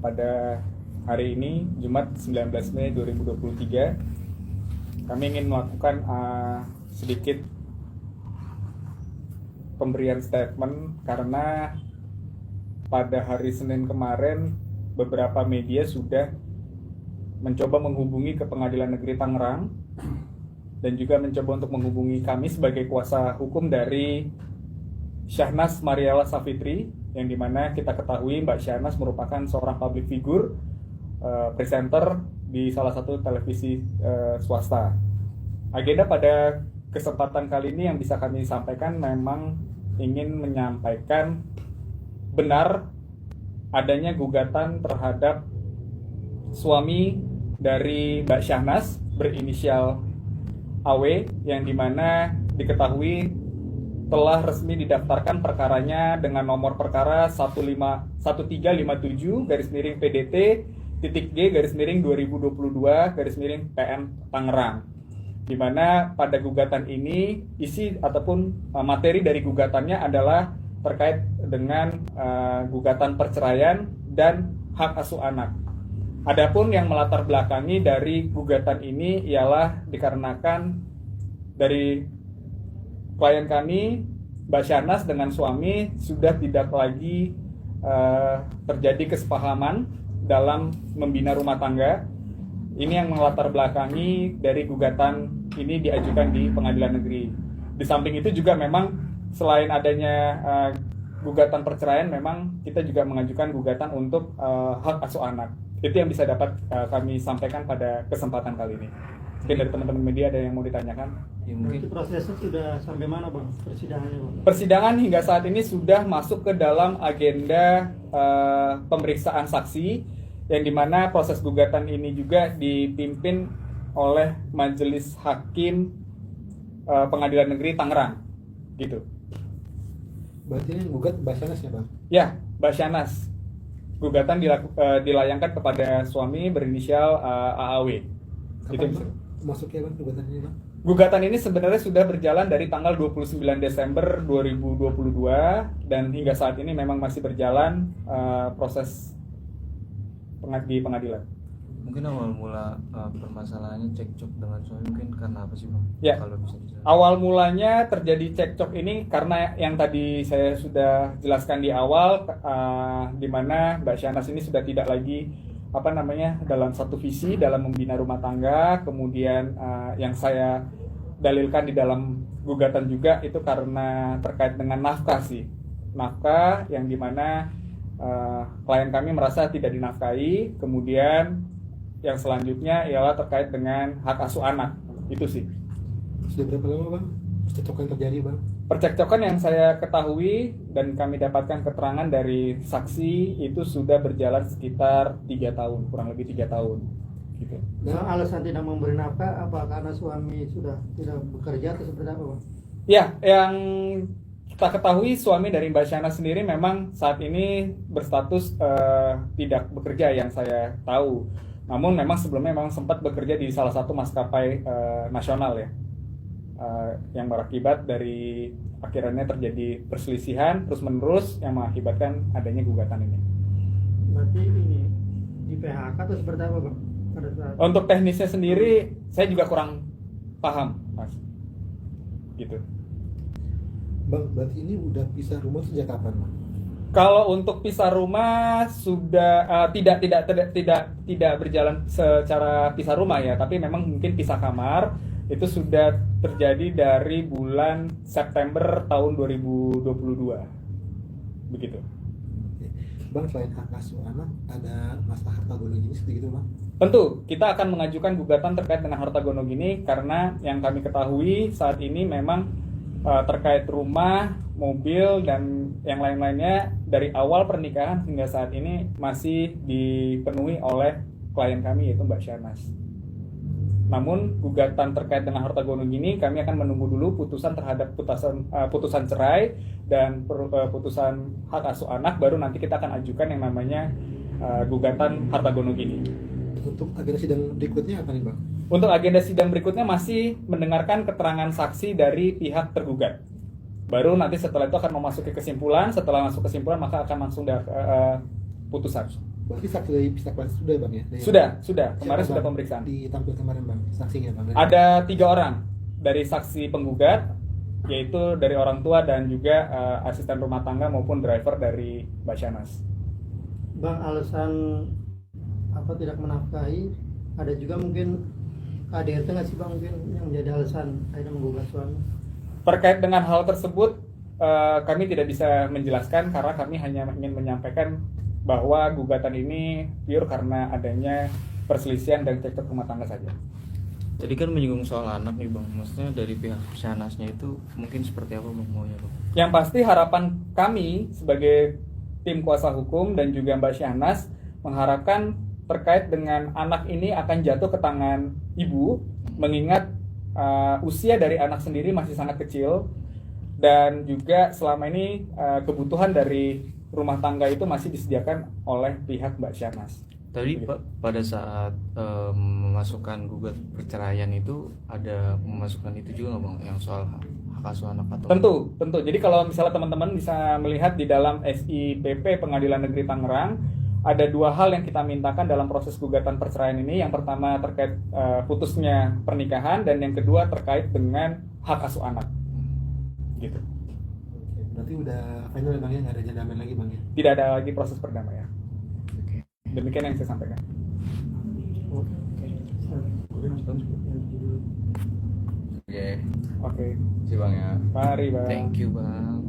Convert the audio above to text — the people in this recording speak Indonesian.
Pada hari ini, Jumat 19 Mei 2023, kami ingin melakukan sedikit pemberian statement karena pada hari Senin kemarin beberapa media sudah mencoba menghubungi ke Pengadilan Negeri Tangerang dan juga mencoba untuk menghubungi kami sebagai kuasa hukum dari Syahnas Mariela Savitri, yang dimana kita ketahui Mbak Syahnas merupakan seorang public figure, presenter di salah satu televisi swasta. Agenda pada kesempatan kali ini yang bisa kami sampaikan memang ingin menyampaikan benar adanya gugatan terhadap suami dari Mbak Syahnas berinisial AW, yang dimana diketahui telah resmi didaftarkan perkaranya dengan nomor perkara 1357-PDT-G-2022-PN Tangerang, di mana pada gugatan ini isi ataupun materi dari gugatannya adalah terkait dengan gugatan perceraian dan hak asuh anak. Adapun yang melatar belakangi dari gugatan ini ialah dikarenakan dari klien kami, Mbak Syahnas dengan suami sudah tidak lagi terjadi kesepahaman dalam membina rumah tangga. Ini yang melatar belakangi dari gugatan ini diajukan di pengadilan negeri. Di samping itu juga memang selain adanya gugatan perceraian, memang kita juga mengajukan gugatan untuk hak asuh anak. Itu yang bisa dapat kami sampaikan pada kesempatan kali ini. Mungkin dari teman-teman media ada yang mau ditanyakan? Ya, mungkin prosesnya sudah sampai mana, Bang, persidangannya, Bang? Persidangan hingga saat ini sudah masuk ke dalam agenda pemeriksaan saksi, yang dimana proses gugatan ini juga dipimpin oleh Majelis Hakim Pengadilan Negeri Tangerang, gitu. Berarti ini gugat Mbak Syahnas ya, Bang? Ya, Mbak Syahnas. Gugatan dilayangkan kepada suami berinisial AAW. Kapan masuknya, Bang, gugatan ini, Bang? Gugatan ini sebenarnya sudah berjalan dari tanggal 29 Desember 2022 dan hingga saat ini memang masih berjalan proses di pengadilan. Mungkin awal mula permasalahannya cekcok dengan suami mungkin karena apa sih, Bang? Ya. Kalau bisa dijelaskan. Awal mulanya terjadi cekcok ini karena yang tadi saya sudah jelaskan di awal, di mana Mbak Syahnas ini sudah tidak lagi dalam satu visi dalam membina rumah tangga. Kemudian yang saya dalilkan di dalam gugatan juga itu karena terkait dengan nafkah yang dimana klien kami merasa tidak dinafkahi. Kemudian yang selanjutnya ialah terkait dengan hak asuh anak. Itu sih. Sudah berapa lama, Bang, percekcokan terjadi, Bang? Percekcokan yang saya ketahui dan kami dapatkan keterangan dari saksi itu sudah berjalan sekitar 3 tahun, kurang lebih 3 tahun. Gitu. Nah, alasan tidak memberi nafkah apa karena suami sudah tidak bekerja atau seperti apa, Bang? Ya, yang kita ketahui suami dari Mbak Syahnas sendiri memang saat ini berstatus tidak bekerja yang saya tahu. Namun memang sebelumnya memang sempat bekerja di salah satu maskapai nasional ya. Yang berakibat dari akhirnya terjadi perselisihan terus-menerus yang mengakibatkan adanya gugatan ini. Berarti ini di PHK atau seperti apa, Bang? Pada saat Untuk teknisnya sendiri saya juga kurang paham, Mas. Gitu. Bang, berarti ini udah pisah rumah sejak kapan, Bang? Kalau untuk pisah rumah sudah tidak berjalan secara pisah rumah ya, tapi memang mungkin pisah kamar itu sudah terjadi dari bulan September tahun 2022. Begitu. Oke. Bang, selain hak asuh anak, ada masalah harta gono gini seperti itu, Bang? Tentu, kita akan mengajukan gugatan terkait dengan harta gono gini karena yang kami ketahui saat ini memang terkait rumah, mobil, dan yang lain-lainnya dari awal pernikahan hingga saat ini masih dipenuhi oleh klien kami yaitu Mbak Syahnas. Namun gugatan terkait dengan harta gono gini kami akan menunggu dulu putusan terhadap putusan cerai dan putusan hak asuh anak, baru nanti kita akan ajukan yang namanya gugatan harta gono gini. Untuk agenda sidang berikutnya apa nih, Bang? Untuk agenda sidang berikutnya masih mendengarkan keterangan saksi dari pihak tergugat. Baru nanti setelah itu akan memasuki kesimpulan. Setelah masuk kesimpulan maka akan langsung putusan. Berarti saksi sudah bang ya? Sudah. Kemarin Siapa, sudah Bang? pemeriksaan. Ditampil kemarin bang, saksinya bang. Ada 3 orang dari saksi penggugat, yaitu dari orang tua dan juga asisten rumah tangga maupun driver dari Mbak Syahnaz. Bang, alasan apa tidak menafkahi ada juga mungkin KDRT nggak sih bang, mungkin yang menjadi alasan akhirnya menggugat suami? Terkait dengan hal tersebut, kami tidak bisa menjelaskan karena kami hanya ingin menyampaikan bahwa gugatan ini pure karena adanya perselisihan dan cekcok rumah tangga saja. Tadi kan menyinggung soal anak nih bang, maksudnya dari pihak Syahnaznya itu mungkin seperti apa bang maunya bang? Yang pasti harapan kami sebagai tim kuasa hukum dan juga Mbak Syahnaz mengharapkan terkait dengan anak ini akan jatuh ke tangan ibu, mengingat usia dari anak sendiri masih sangat kecil dan juga selama ini kebutuhan dari rumah tangga itu masih disediakan oleh pihak Mbak Syahnaz. Tadi Pak pada saat memasukkan gugat perceraian itu ada memasukkan itu juga nggak bang, yang soal hak asuh anak atau? Tentu. Jadi kalau misalnya teman-teman bisa melihat di dalam SIPP Pengadilan Negeri Tangerang ada 2 hal yang kita mintakan dalam proses gugatan perceraian ini. Yang pertama terkait putusnya pernikahan dan yang kedua terkait dengan hak asuh anak. Gitu. Berarti udah final bang ya, nggak ada jaminan lagi bang ya? Tidak ada lagi proses perdamaian. Demikian yang saya sampaikan. Oke, Oke. si bang ya. Mari, Bang. Thank you bang.